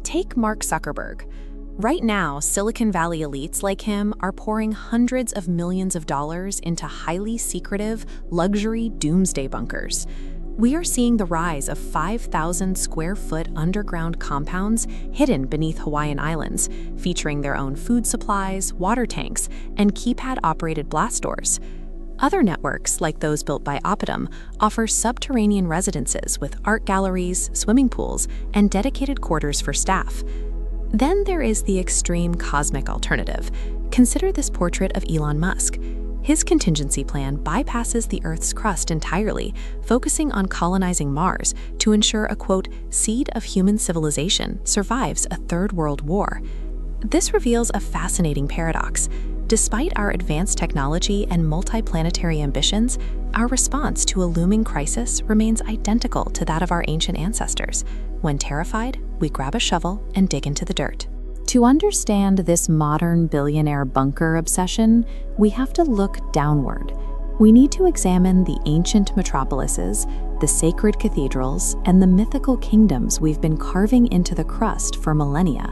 Take Mark Zuckerberg. Right now, Silicon Valley elites like him are pouring hundreds of millions of dollars into highly secretive, luxury doomsday bunkers. We are seeing the rise of 5,000 square foot underground compounds hidden beneath Hawaiian islands, featuring their own food supplies, water tanks, and keypad-operated blast doors. Other networks, like those built by Oppitum, offer subterranean residences with art galleries, swimming pools, and dedicated quarters for staff. Then there is the extreme cosmic alternative. Consider this portrait of Elon Musk. His contingency plan bypasses the Earth's crust entirely, focusing on colonizing Mars to ensure a, quote, seed of human civilization survives a third world war. This reveals a fascinating paradox. Despite our advanced technology and multiplanetary ambitions, our response to a looming crisis remains identical to that of our ancient ancestors. When terrified, we grab a shovel and dig into the dirt. To understand this modern billionaire bunker obsession, we have to look downward. We need to examine the ancient metropolises, the sacred cathedrals, and the mythical kingdoms we've been carving into the crust for millennia.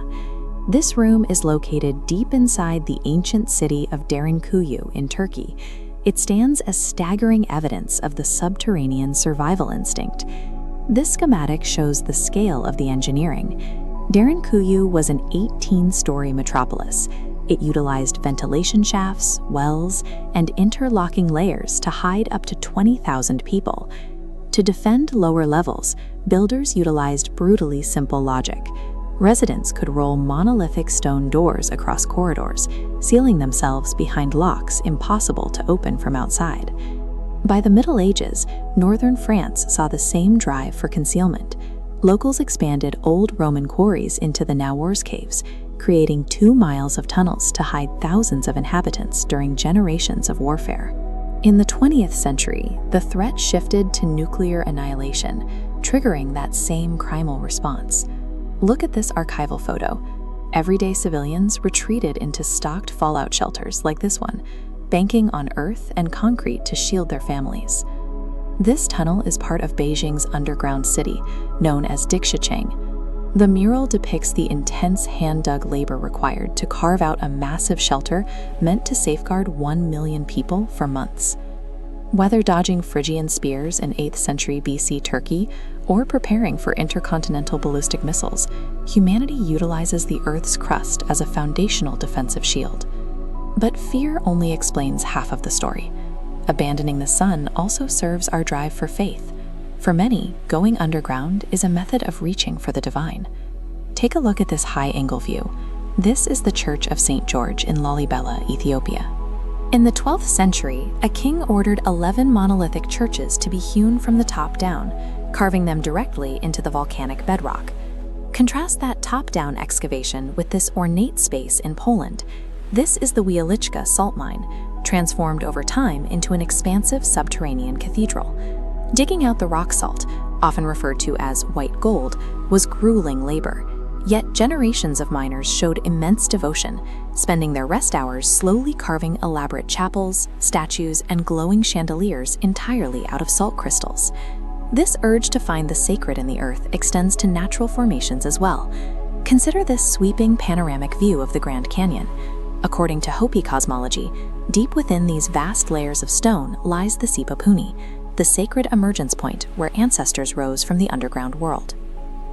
This room is located deep inside the ancient city of Derinkuyu in Turkey. It stands as staggering evidence of the subterranean survival instinct. This schematic shows the scale of the engineering. Derinkuyu was an 18-story metropolis. It utilized ventilation shafts, wells, and interlocking layers to hide up to 20,000 people. To defend lower levels, builders utilized brutally simple logic. Residents could roll monolithic stone doors across corridors, sealing themselves behind locks impossible to open from outside. By the Middle Ages, northern France saw the same drive for concealment. Locals expanded old Roman quarries into the Naurs caves, creating 2 miles of tunnels to hide thousands of inhabitants during generations of warfare. In the 20th century, the threat shifted to nuclear annihilation, triggering that same primal response. Look at this archival photo. Everyday civilians retreated into stocked fallout shelters like this one, banking on earth and concrete to shield their families. This tunnel is part of Beijing's underground city, known as Dikshicheng. The mural depicts the intense hand-dug labor required to carve out a massive shelter meant to safeguard 1 million people for months. Whether dodging Phrygian spears in 8th century BC Turkey or preparing for intercontinental ballistic missiles, humanity utilizes the Earth's crust as a foundational defensive shield. But fear only explains half of the story. Abandoning the sun also serves our drive for faith. For many, going underground is a method of reaching for the divine. Take a look at this high-angle view. This is the Church of St. George in Lalibela, Ethiopia. In the 12th century, a king ordered 11 monolithic churches to be hewn from the top down, carving them directly into the volcanic bedrock. Contrast that top-down excavation with this ornate space in Poland. This is the Wieliczka salt mine, transformed over time into an expansive subterranean cathedral. Digging out the rock salt, often referred to as white gold, was grueling labor. Yet generations of miners showed immense devotion, spending their rest hours slowly carving elaborate chapels, statues, and glowing chandeliers entirely out of salt crystals. This urge to find the sacred in the earth extends to natural formations as well. Consider this sweeping panoramic view of the Grand Canyon. According to Hopi cosmology, deep within these vast layers of stone lies the Sipapuni, the sacred emergence point where ancestors rose from the underground world.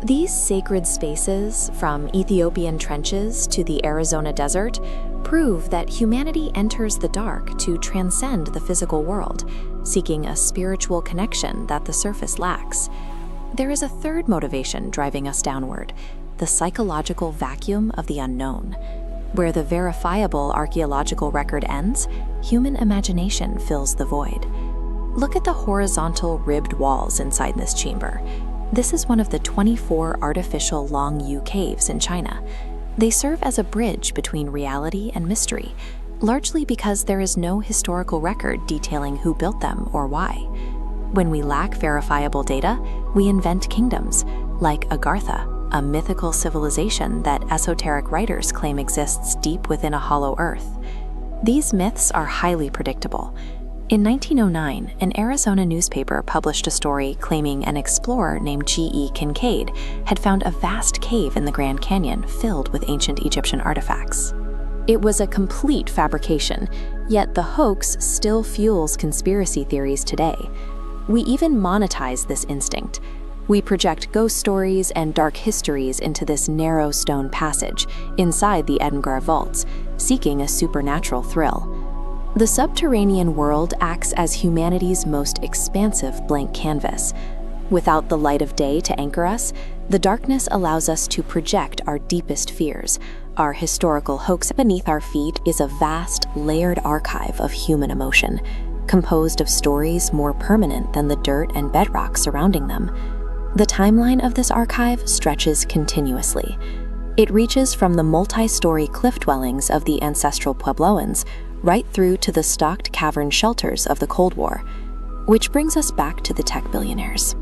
These sacred spaces, from Ethiopian trenches to the Arizona desert, prove that humanity enters the dark to transcend the physical world, seeking a spiritual connection that the surface lacks. There is a third motivation driving us downward, the psychological vacuum of the unknown. Where the verifiable archaeological record ends, human imagination fills the void. Look at the horizontal ribbed walls inside this chamber. This is one of the 24 artificial Long Yu caves in China. They serve as a bridge between reality and mystery, largely because there is no historical record detailing who built them or why. When we lack verifiable data, we invent kingdoms, like Agartha, a mythical civilization that esoteric writers claim exists deep within a hollow earth. These myths are highly predictable. In 1909, an Arizona newspaper published a story claiming an explorer named G.E. Kincaid had found a vast cave in the Grand Canyon filled with ancient Egyptian artifacts. It was a complete fabrication, yet the hoax still fuels conspiracy theories today. We even monetize this instinct. We project ghost stories and dark histories into this narrow stone passage inside the Edinburgh vaults, seeking a supernatural thrill. The subterranean world acts as humanity's most expansive blank canvas. Without the light of day to anchor us, the darkness allows us to project our deepest fears. Our historical hoax beneath our feet is a vast, layered archive of human emotion, composed of stories more permanent than the dirt and bedrock surrounding them. The timeline of this archive stretches continuously. It reaches from the multi-story cliff dwellings of the ancestral Puebloans right through to the stocked cavern shelters of the Cold War, which brings us back to the tech billionaires.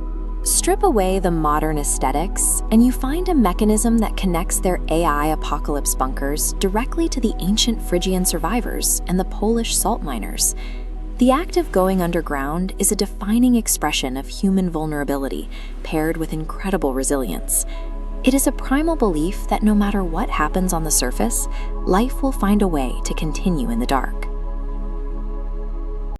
Strip away the modern aesthetics, and you find a mechanism that connects their AI apocalypse bunkers directly to the ancient Phrygian survivors and the Polish salt miners. The act of going underground is a defining expression of human vulnerability paired with incredible resilience. It is a primal belief that no matter what happens on the surface, life will find a way to continue in the dark.